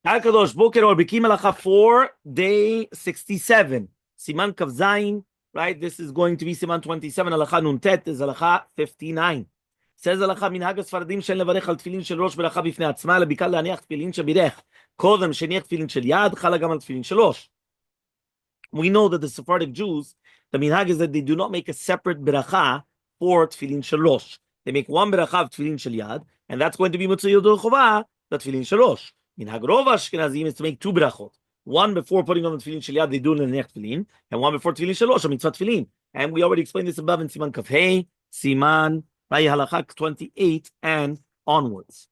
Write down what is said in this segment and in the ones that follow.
HaKadosh Boker or Bekiim Bahalacha 4, day 67. Siman Kav Zayin, right? This is going to be Siman 27. Halacha Nun Tet is Halacha 59. Says Halacha Minhag Sfaradim Shen Levarech Al Tfilin Shel Rosh Beracha Bifnei Atzma Lebikal Leaniach Tfilin Shel Birech Kodem Sheniach Tfilin Shel Yad Chala Gam Al Tfilin Shel Rosh. We know that the Sephardic Jews, the minhag is that they do not make a separate beracha for Tfilin Shel Rosh. They make one beracha of Tfilin Shel Yad, and that's going to be Motzei Yodel Chovah, the Tfilin Shel Rosh. Minhag Rov Ashkenazim is to make two berachot. One before putting on the Tfilin Shel Yad, they do it in the next Tfilin, and one before Tfilin Shel Rosh, a mitzvah Tfilin. And we already explained this above in Siman Kaf Hey, Siman Halacha 28 and onwards.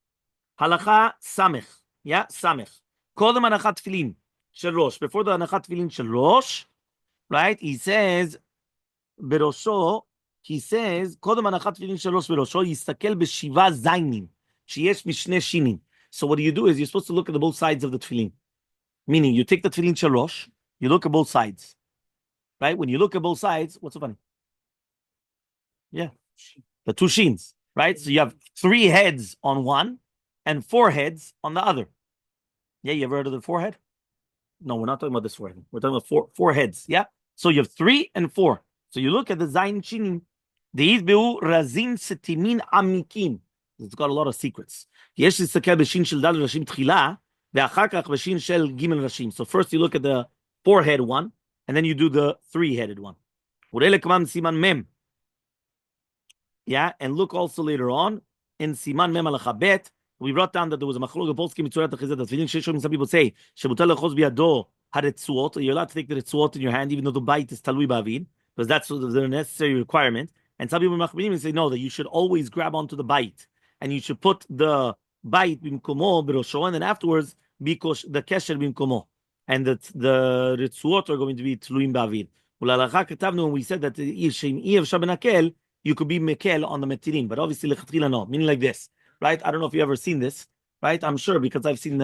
Halacha Samech, yeah, Samech. Kodem Anachat Tfilin Shel Rosh. Before the Anachat Tfilin Shel Rosh, right? He says, Berosho, he says, Kodem Anachat Tfilin Shel Rosh Berosho, Yistakel B'Shiva Zaynim, Sheyesh Mishne Shinim. So what do is you're supposed to look at the both sides of the tefillin. Meaning, you take the tefillin Shel Rosh, you look at both sides. Right? When you look at both sides, what's so funny? Yeah. The two sheens. Right? So you have 3 heads on one and 4 heads on the other. Yeah, you ever heard of the forehead? No, we're not talking about this forehead. We're talking about four heads. Yeah? So you have 3 and 4. So you look at the Zayin Shinim. The Izbeu Razin Setimin Amikim. It's got a lot of secrets. So first you look at the 4-head one, and then you do the 3-headed one. Yeah, and look also later on in Siman Mem Halacha Bet. We brought down that there was a machlok Polski mitzurat achizat. Some people say shemutar lechos biyado haretzuot. You're allowed to take the retzuot in your hand, even though the bite is talui ba'avid, because that's the necessary requirement. And some people machmirim say no, that you should always grab onto the bite, and you should put the bite bimkomo berosho, and then afterwards because the kesher bimkomo, and that the retzuot are going to be tluim ba'avid. Ulalacha ketavnu, when we said that you could be mekel on the metirim, but obviously lechatchila no, meaning like this. Right? I don't know if you've ever seen this, right? I'm sure because I've seen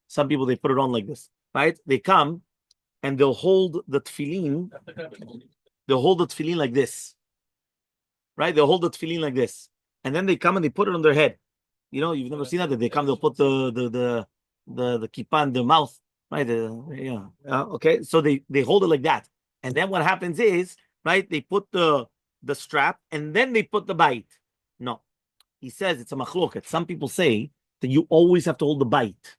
some people, they put it on like this, right? They come and they'll hold the tefillin. They'll hold the tefillin like this, right? They'll hold the tefillin like this. And then they come and they put it on their head. You know, you've never seen that. They come, they'll put the kippah in their mouth, right? Okay. So they hold it like that. And then what happens is, right? They put the strap and then they put the bite. No. He says it's a machloket. Some people say that you always have to hold the bite,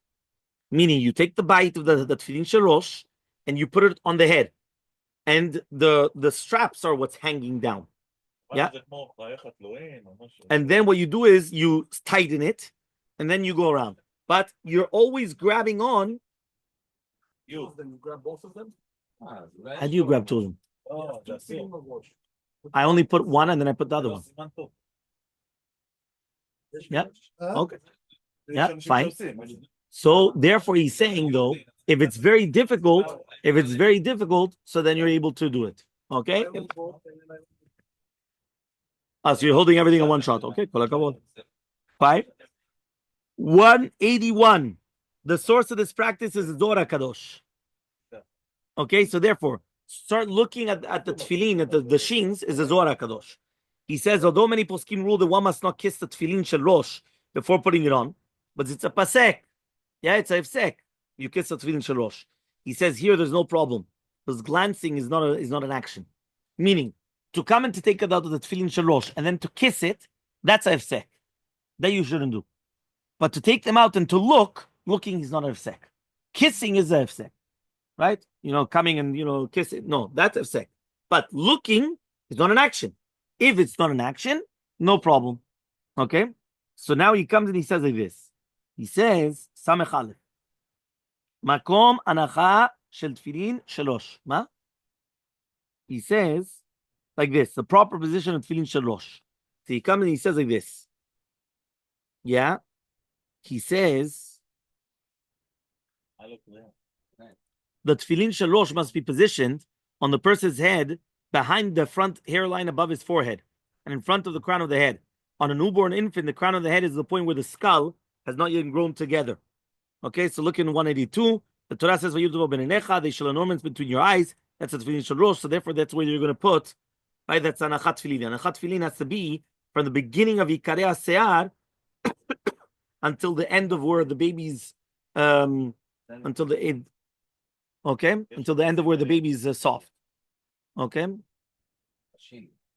meaning you take the bite of the tefillin Shel Rosh and you put it on the head, and the straps are what's hanging down. Yeah. And then what you do is you tighten it, and then you go around. But you're always grabbing on. Then you grab both of them. How do you grab 2 of them? Oh, I only put one, and then I put the other one. Yeah. Okay. Yeah. Fine. So therefore, he's saying though, if it's very difficult, so then you're able to do it. Okay. So you're holding everything in one shot. Okay. 5. 181. The source of this practice is Zohar Kadosh. Okay. So therefore, start looking at the tefillin, at the sheens is the Zohar Kadosh. He says, although many poskim rule that one must not kiss the tefillin Shel Rosh before putting it on, but it's a pasek. Yeah, it's a ifsek. You kiss the tefillin Shel Rosh. He says here there's no problem because glancing is not an action. Meaning, to come and to take it out of the tefillin Shel Rosh and then to kiss it, that's a ifsek. That you shouldn't do. But to take them out and to looking is not a ifsek. Kissing is a ifsek. Right? You know, coming and, kiss it. No, that's ifsek. But looking is not an action. If it's not an action, no problem. Okay? So now he comes and he says like this. He says, Samech Aleph. Makom anacha shel tefillin Shel Rosh. Ma? He says like this. The proper position of tefillin Shel Rosh. So he comes and he says like this. Yeah? He says, the tefillin Shel Rosh must be positioned on the person's head behind the front hairline above his forehead and in front of the crown of the head. On a newborn infant, the crown of the head is the point where the skull has not yet grown together. Okay, so look in 182. The Torah says, they shall adornments between your eyes. That's the tefillin Shel Rosh. So therefore, that's where you're going to put, right? That's anachat tefillin. Anachat tefillin has to be from the beginning of Yikarei Se'ar until the end of where the baby's until the end. Okay, until the end of where the baby is soft. Okay.